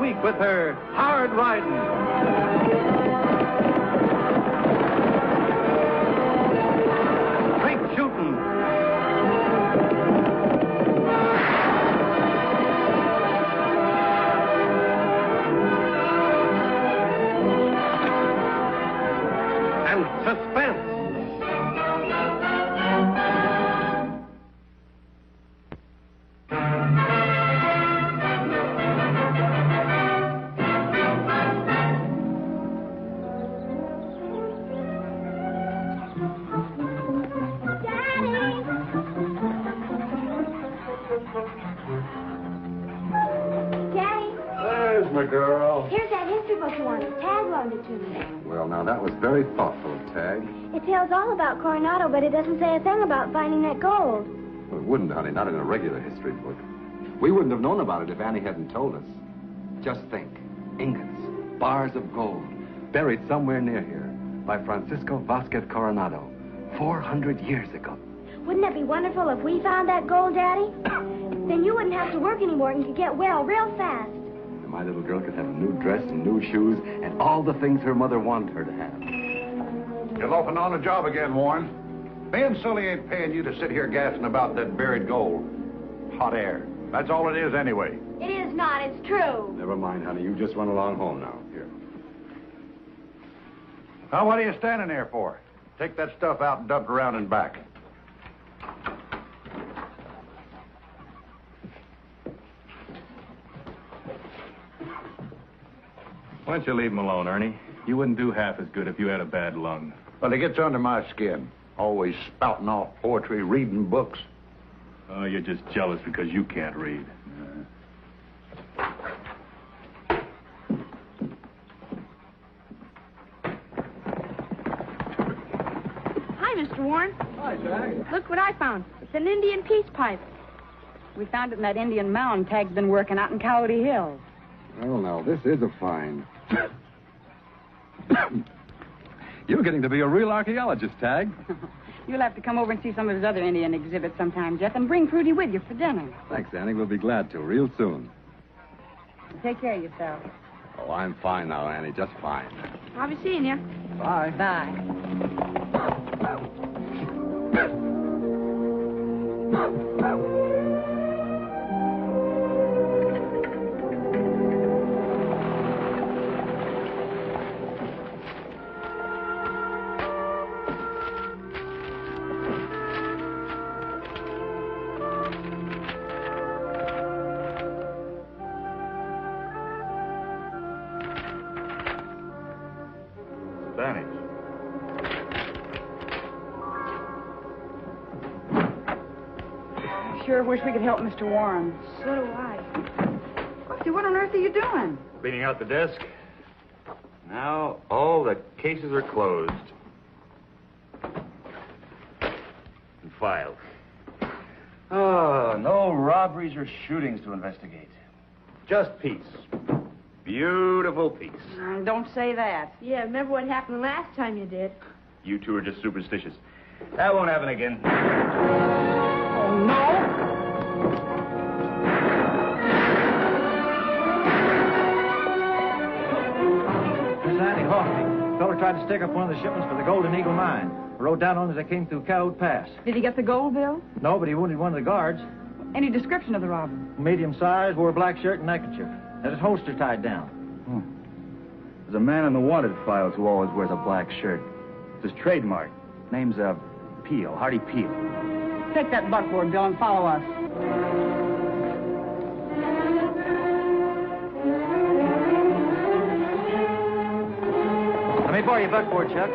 week with her hard riding. Straight shooting. And suspense. Girl. Here's that history book you wanted. Tag loaned it to me. Well, now, that was very thoughtful, Tag. It tells all about Coronado, but it doesn't say a thing about finding that gold. Well, it wouldn't, honey, not in a regular history book. We wouldn't have known about it if Annie hadn't told us. Just think. Ingots, bars of gold, buried somewhere near here by Francisco Vasquez Coronado 400 years ago. Wouldn't that be wonderful if we found that gold, Daddy? Then you wouldn't have to work anymore and could get well real fast. My little girl could have a new dress and new shoes and all the things her mother wanted her to have. You're loafing on the job again, Warren. Me and Sully ain't paying you to sit here gassing about that buried gold. Hot air. That's all it is anyway. It is not. It's true. Never mind, honey. You just run along home now. Here. Now, what are you standing there for? Take that stuff out and dump it around and back. Why don't you leave him alone, Ernie? You wouldn't do half as good if you had a bad lung. Well, it gets under my skin. Always spouting off poetry, reading books. Oh, you're just jealous because you can't read. Hi, Mr. Warren. Hi, Jack. Look what I found. It's an Indian peace pipe. We found it in that Indian mound Tag's been working out in Coyote Hills. Well, now, this is a find. You're getting to be a real archaeologist, Tag. You'll have to come over and see some of his other Indian exhibits sometime, Jeff, and bring Prudy with you for dinner. Thanks, Annie. We'll be glad to, real soon. Take care of yourself. Oh, I'm fine now, Annie, just fine. I'll be seeing you. Bye. Bye. Sure wish we could help Mr. Warren. So do I. Oakley, what on earth are you doing? Cleaning out the desk. Now, all the cases are closed. And filed. Oh, no robberies or shootings to investigate. Just peace. Beautiful peace. Don't say that. Yeah, remember what happened last time you did? You two are just superstitious. That won't happen again. Oh, no? Miss Annie Oakley. Feller tried to stick up one of the shipments for the Golden Eagle mine. I rode down on as I came through Coyote Pass. Did he get the gold bill? No, but he wounded one of the guards. Any description of the robber? Medium size, wore a black shirt and neckerchief. Had his holster tied down. There's a man in the wanted files who always wears a black shirt. It's his trademark. Name's, Peel, Hardy Peel. Take that buckboard, Bill, and follow us. Let me borrow your buckboard, Chuck.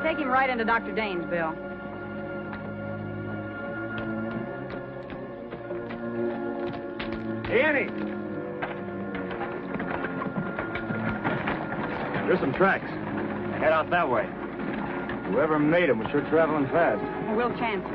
Take him right into Dr. Dane's, Bill. Hey, Annie! There's some tracks. Head out that way. Whoever made them was sure traveling fast. Well, we'll chance it.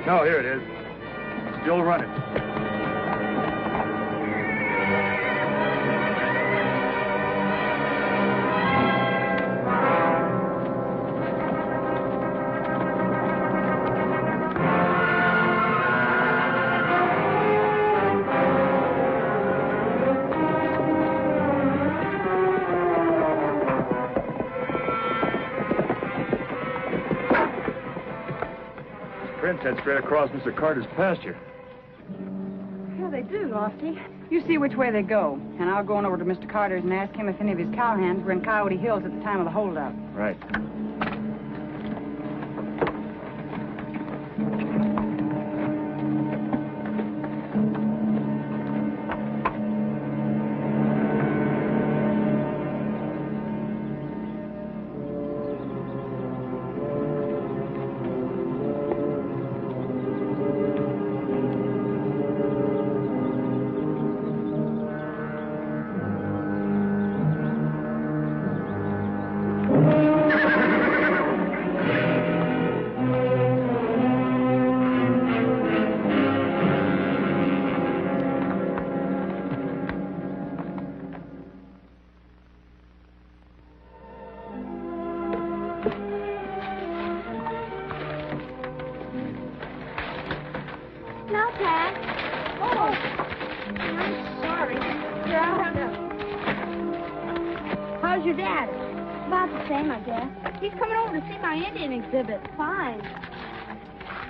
No, here it is. Still running. Prints head straight across Mr. Carter's pasture. Yeah, they do, Lofty. You see which way they go, and I'll go on over to Mr. Carter's and ask him if any of his cowhands were in Coyote Hills at the time of the holdup. Right. No, Dad. Oh, I'm sorry. Here, I'll have it. How's your dad? About the same, I guess. He's coming over to see my Indian exhibit. Fine.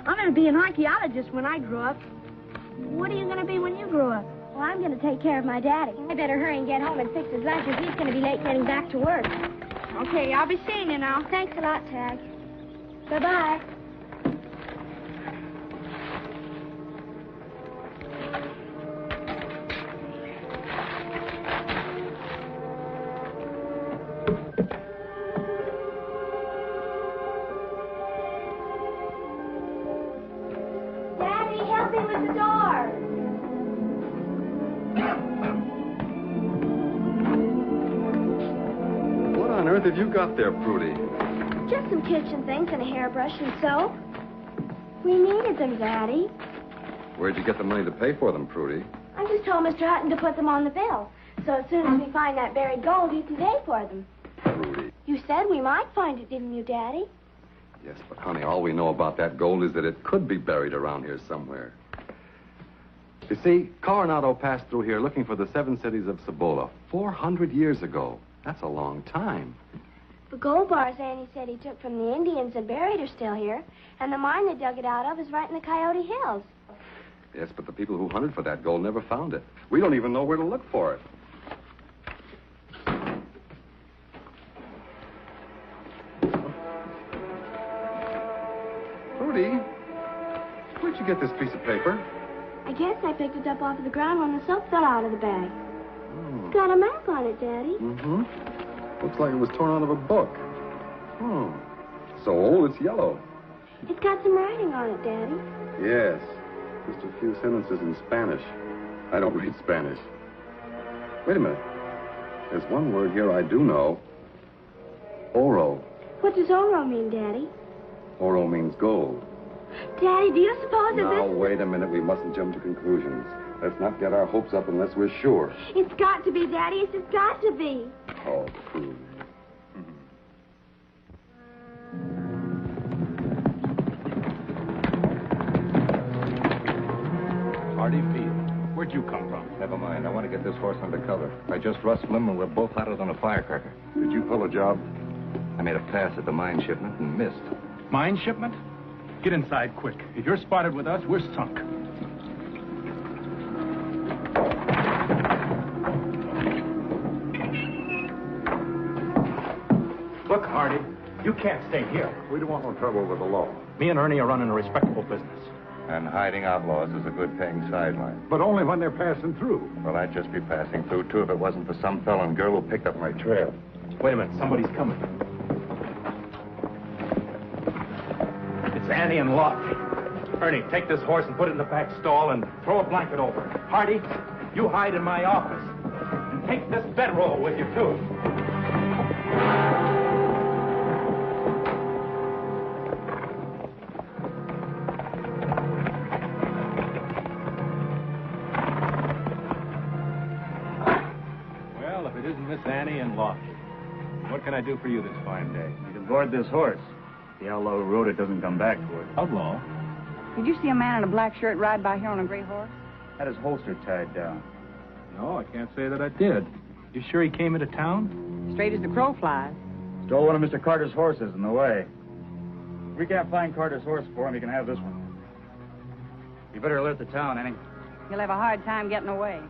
I'm going to be an archaeologist when I grow up. What are you going to be when you grow up? Well, I'm going to take care of my daddy. I better hurry and get home and fix his lunch, or he's going to be late getting back to work. Okay, I'll be seeing you now. Thanks a lot, Tag. Bye-bye. Daddy, help me with the door. What on earth have you got there, Prudy? Just some kitchen things and a hairbrush and soap. We needed them, Daddy. Where'd you get the money to pay for them, Prudy? I just told Mr. Hutton to put them on the bill. So as soon as we find that buried gold, you can pay for them. Prudy. You said we might find it, didn't you, Daddy? Yes, but honey, all we know about that gold is that it could be buried around here somewhere. You see, Coronado passed through here looking for the 7 cities of Cibola 400 years ago. That's a long time. The gold bars Annie said he took from the Indians and buried are still here, and the mine they dug it out of is right in the Coyote Hills. Yes, but the people who hunted for that gold never found it. We don't even know where to look for it. Prudy, where'd you get this piece of paper? I guess I picked it up off of the ground when the soap fell out of the bag. It's got a map on it, Daddy. Mm-hmm. Looks like it was torn out of a book. Oh, so old it's yellow. It's got some writing on it, Daddy. Yes, just a few sentences in Spanish. I don't read Spanish. Wait a minute. There's one word here I do know. Oro. What does oro mean, Daddy? Oro means gold. Daddy, do you suppose that Now, this... wait a minute. We mustn't jump to conclusions. Let's not get our hopes up unless we're sure. It's got to be, Daddy. It's just got to be. Oh, Prudy. Hardy Field. Where'd you come from? Never mind. I want to get this horse under cover. I just rustled him, and we're both hotter than a firecracker. Did you pull a job? I made a pass at the mine shipment and missed. Mine shipment? Get inside quick. If you're spotted with us, we're sunk. Look, Hardy, you can't stay here. We don't want no trouble with the law. Me and Ernie are running a respectable business. And hiding outlaws is a good paying sideline. But only when they're passing through. Well, I'd just be passing through, too, if it wasn't for some fellow and girl who picked up my trail. Wait a minute, somebody's coming. It's Annie and Lofty. Ernie, take this horse and put it in the back stall and throw a blanket over it. Hardy, you hide in my office. And take this bedroll with you, too. What can I do for you this fine day? You can board this horse. The outlaw who rode it doesn't come back for it. Outlaw? Did you see a man in a black shirt ride by here on a gray horse? Had his holster tied down. No, I can't say that I did. You sure he came into town? Straight as the crow flies. Stole one of Mr. Carter's horses in the way. If we can't find Carter's horse for him, he can have this one. You better alert the town, Annie. He'll have a hard time getting away.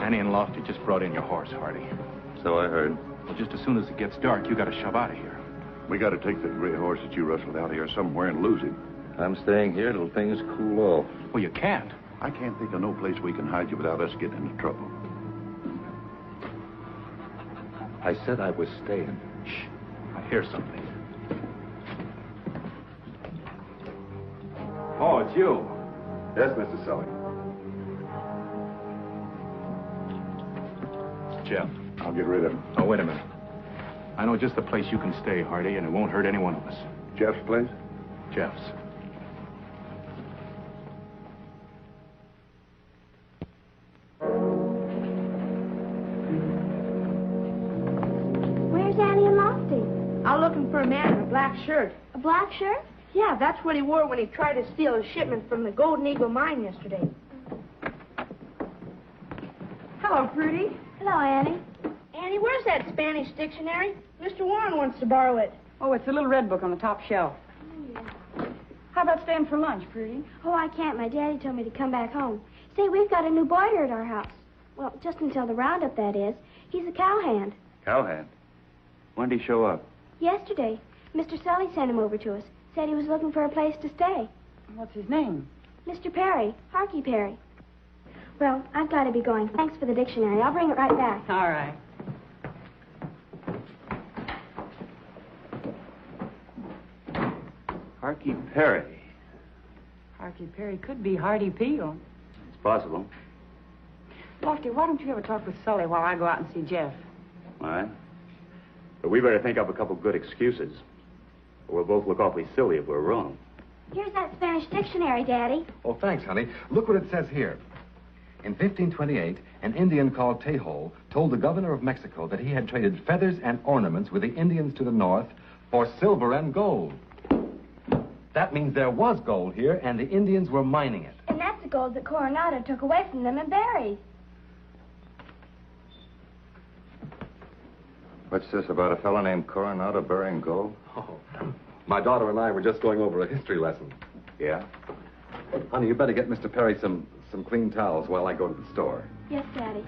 Annie and Lofty just brought in your horse, Hardy. So I heard. Well, just as soon as it gets dark, you gotta shove out of here. We got to take that gray horse that you rustled out here somewhere and lose him. I'm staying here till things cool off. Well, you can't. I can't think of no place we can hide you without us getting into trouble. I said I was staying. Shh. I hear something. Oh, it's you. Yes, Mr. Sully. Jeff. I'll get rid of him. Oh, wait a minute. I know just the place you can stay, Hardy, and it won't hurt any one of us. Jeff's place? Jeff's. Where's Annie and Lofty? I'm looking for a man in a black shirt. A black shirt? Yeah, that's what he wore when he tried to steal a shipment from the Golden Eagle mine yesterday. Hello, Prudy. Hello, Annie. Annie, where's that Spanish dictionary? Mr. Warren wants to borrow it. Oh, it's the little red book on the top shelf. How about staying for lunch, Prudy? Oh, I can't. My daddy told me to come back home. Say, we've got a new boarder at our house. Well, just until the roundup, that is. He's a cowhand. Cowhand? When did he show up? Yesterday, Mr. Sully sent him over to us. Said he was looking for a place to stay. What's his name? Mr. Perry, Harkey Perry. Well, I've got to be going. Thanks for the dictionary. I'll bring it right back. All right. Harkey Perry. Harkey Perry could be Hardy Peel. It's possible. Lofty, why don't you ever talk with Sully while I go out and see Jeff? All right. But we better think up a couple good excuses. Or we'll both look awfully silly if we're wrong. Here's that Spanish dictionary, Daddy. Oh, thanks, honey. Look what it says here. In 1528, an Indian called Tejo told the governor of Mexico that he had traded feathers and ornaments with the Indians to the north for silver and gold. That means there was gold here, and the Indians were mining it. And that's the gold that Coronado took away from them and buried. What's this about a fellow named Coronado burying gold? Oh, my daughter and I were just going over a history lesson. Yeah? Honey, you better get Mr. Perry some clean towels while I go to the store. Yes, Daddy.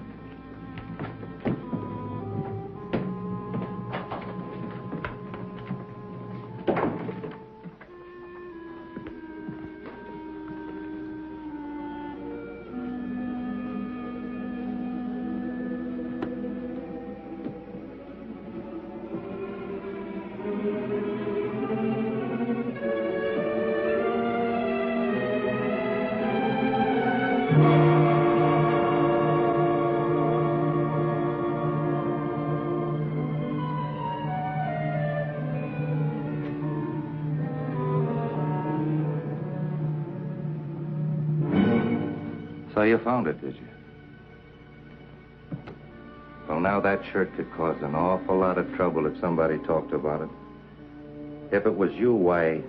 So you found it, did you? Well, now that shirt could cause an awful lot of trouble if somebody talked about it. If it was you, why,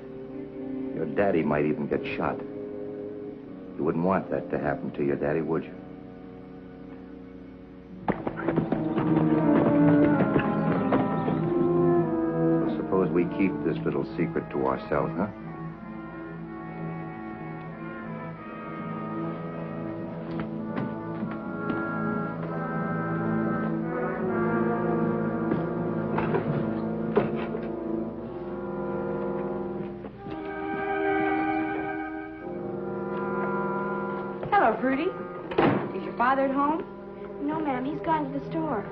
your daddy might even get shot. You wouldn't want that to happen to your daddy, would you? So suppose we keep this little secret to ourselves, huh? Hello, Prudy. Is your father at home? No, ma'am. He's gone to the store.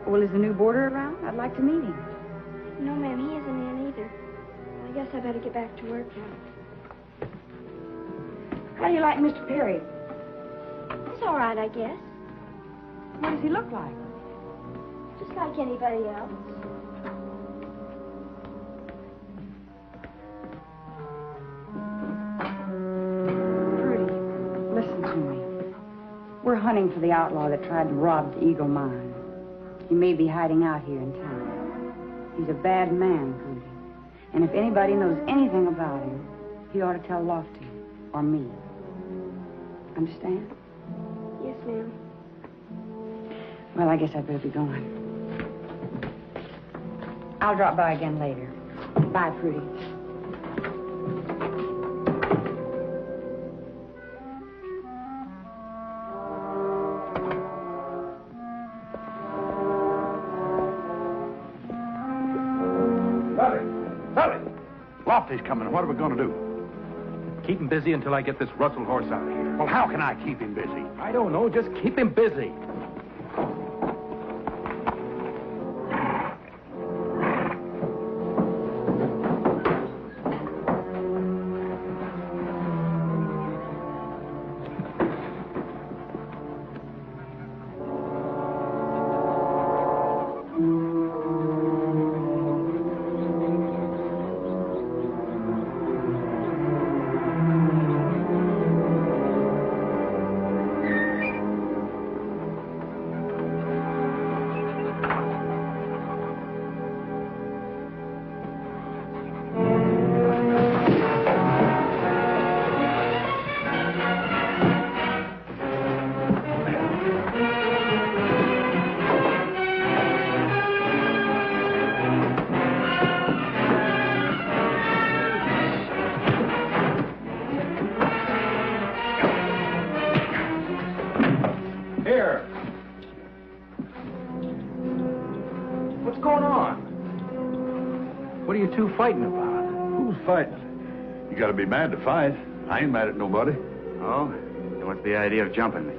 Well, is the new boarder around? I'd like to meet him. No, ma'am. He isn't in either. I guess I better get back to work now. How do you like Mr. Perry? He's all right, I guess. What does he look like? Just like anybody else. Prudy, listen to me. We're hunting for the outlaw that tried to rob the Eagle Mine. He may be hiding out here in town. He's a bad man, Prudy. And if anybody knows anything about him, he ought to tell Lofty or me. Understand? Yes, ma'am. Well, I guess I'd better be going. I'll drop by again later. Bye, Prudy. Lofty's coming. What are we going to do? Keep him busy until I get this Russell horse out of here. Well, how can I keep him busy? I don't know. Just keep him busy. Fighting about? Who's fighting? You gotta be mad to fight. I ain't mad at nobody. Oh? Then what's the idea of jumping me?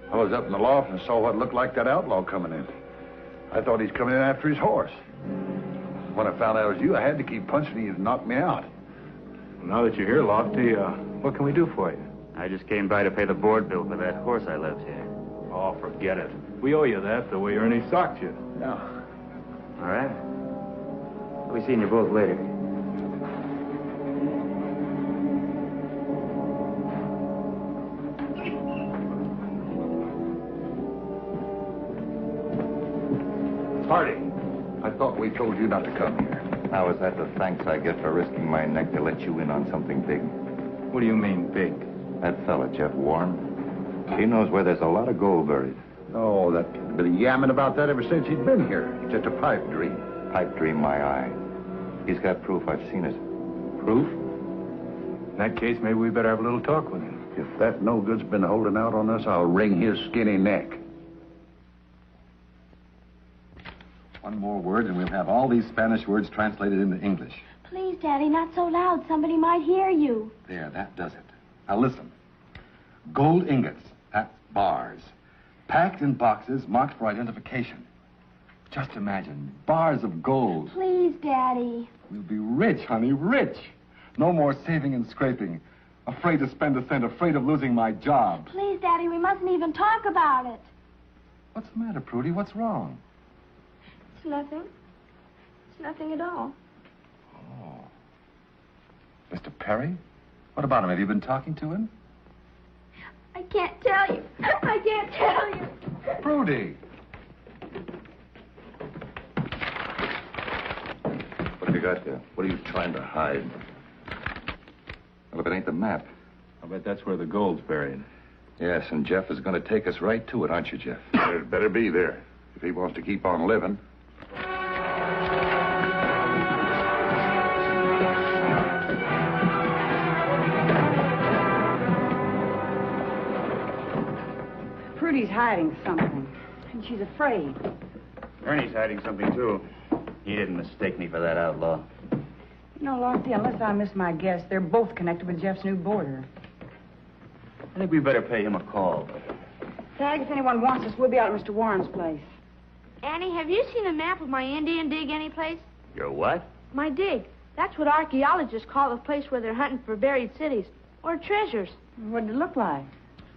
I was up in the loft and saw what looked like that outlaw coming in. I thought he's coming in after his horse. When I found out it was you, I had to keep punching you and knock me out. Well, now that you're here, Lofty, what can we do for you? I just came by to pay the board bill for that horse I left here. Oh, forget it. We owe you that the way Ernie socked you. No. All right. I'll be seeing you both later. Hardy, I thought we told you not to come here. Now, is that the thanks I get for risking my neck to let you in on something big? What do you mean, big? That fella, Jeff Warren, he knows where there's a lot of gold buried. Oh, that kid's been yamming about that ever since he's been here. It's just a pipe dream. Pipe dream, my eye. He's got proof. I've seen it. Proof? In that case, maybe we better have a little talk with him. If that no-good's been holding out on us, I'll wring his skinny neck. One more word, and we'll have all these Spanish words translated into English. Please, Daddy, not so loud. Somebody might hear you. There, that does it. Now listen. Gold ingots, that's bars. Packed in boxes marked for identification. Just imagine, bars of gold. Please, Daddy. We'll be rich, honey, rich. No more saving and scraping. Afraid to spend a cent, afraid of losing my job. Please, Daddy, we mustn't even talk about it. What's the matter, Prudy? What's wrong? It's nothing. It's nothing at all. Oh. Mr. Perry? What about him? Have you been talking to him? I can't tell you. I can't tell you. Prudy! What have you got there? What are you trying to hide? Well, if it ain't the map. I bet that's where the gold's buried. Yes, and Jeff is going to take us right to it, aren't you, Jeff? Better be there if he wants to keep on living. Prudy's hiding something, and she's afraid. Ernie's hiding something, too. He didn't mistake me for that outlaw. You know, Lofty, unless I miss my guess, they're both connected with Jeff's new boarder. I think we better pay him a call. Tag, if anyone wants us, we'll be out at Mr. Warren's place. Annie, have you seen a map of my Indian dig anyplace? Your what? My dig. That's what archaeologists call the place where they're hunting for buried cities or treasures. What did it look like?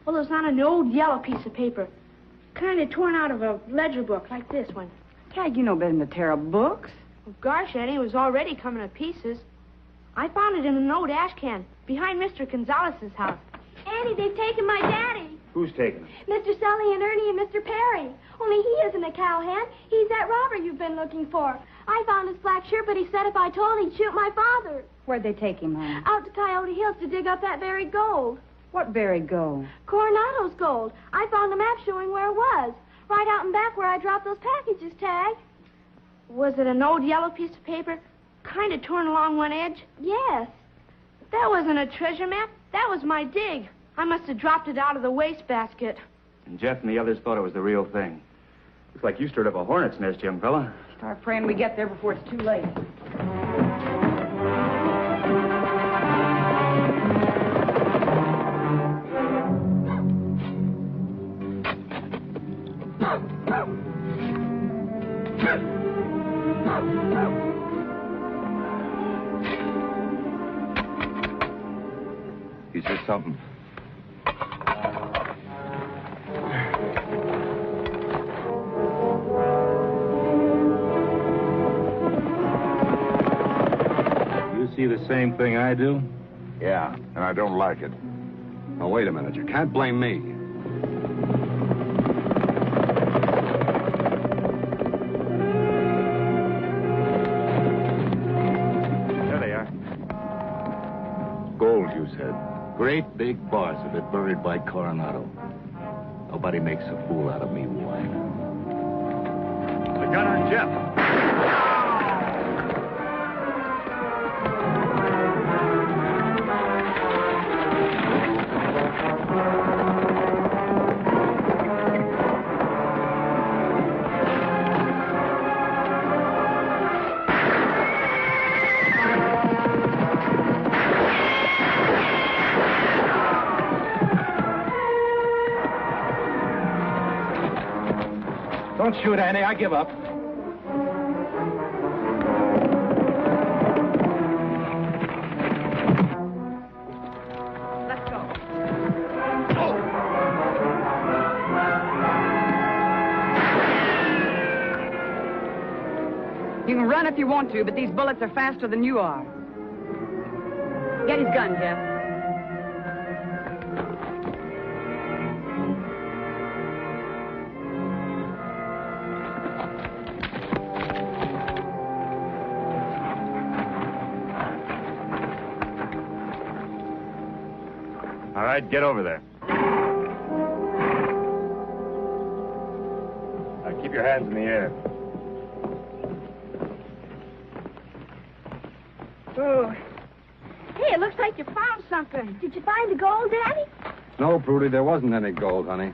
Well, it was on an old yellow piece of paper. Kind of torn out of a ledger book, like this one. Tag, you know better than to tear up books. Well, gosh, Annie, it was already coming to pieces. I found it in an old ash can behind Mr. Gonzalez's house. Annie, they've taken my daddy. Who's taking him? Mr. Sully and Ernie and Mr. Perry. Only he isn't a cowhand. He's that robber you've been looking for. I found his black shirt, but he said if I told, he'd shoot my father. Where'd they take him, honey? Out to Coyote Hills to dig up that buried gold. What buried gold? Coronado's gold. I found a map showing where it was. Right out in back where I dropped those packages, Tag. Was it an old yellow piece of paper? Kind of torn along one edge? Yes. That wasn't a treasure map. That was my dig. I must have dropped it out of the wastebasket. And Jeff and the others thought it was the real thing. Looks like you stirred up a hornet's nest, young fella. Start praying we get there before it's too late. He says something. You see the same thing I do? Yeah, and I don't like it. Now, wait a minute. You can't blame me. There they are. Gold, you said. Great big bars of it buried by Coronado. Nobody makes a fool out of me, Wine. The gun on Jeff. Don't shoot, Annie. I give up. Let's go. You can run if you want to, but these bullets are faster than you are. Get his gun, Jeff. All right, get over there. Now keep your hands in the air. Oh. Hey, it looks like you found something. Did you find the gold, Daddy? No, Prudy, there wasn't any gold, honey.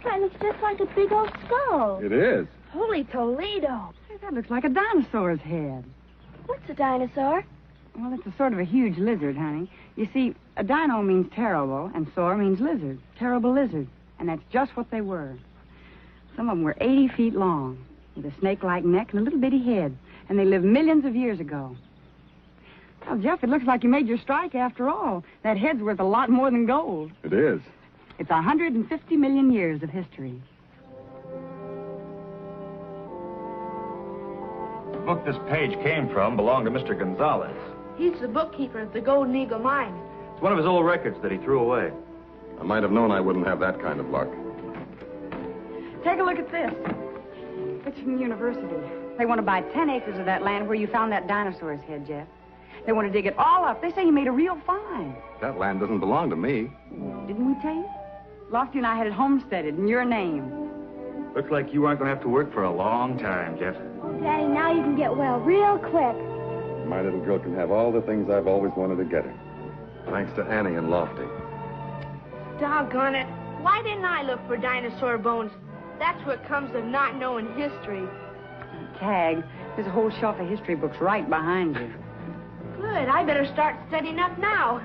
That looks just like a big old skull. It is. Holy Toledo. That looks like a dinosaur's head. What's a dinosaur? Well, it's a sort of a huge lizard, honey. You see, a dino means terrible, and saur means lizard. Terrible lizard. And that's just what they were. Some of them were 80 feet long, with a snake-like neck and a little bitty head. And they lived millions of years ago. Well, Jeff, it looks like you made your strike after all. That head's worth a lot more than gold. It is. It's 150 million years of history. The book this page came from belonged to Mr. Gonzalez. He's the bookkeeper at the Golden Eagle Mine. It's one of his old records that he threw away. I might have known I wouldn't have that kind of luck. Take a look at this. It's from the university. They want to buy 10 acres of that land where you found that dinosaur's head, Jeff. They want to dig it all up. They say you made a real find. That land doesn't belong to me. Didn't we tell you? Lofty and I had it homesteaded in your name. Looks like you aren't going to have to work for a long time, Jeff. Daddy, now you can get well real quick. My little girl can have all the things I've always wanted to get her. Thanks to Annie and Lofty. Doggone it. Why didn't I look for dinosaur bones? That's what comes of not knowing history. Tag, there's a whole shelf of history books right behind you. Good. I better start studying up now.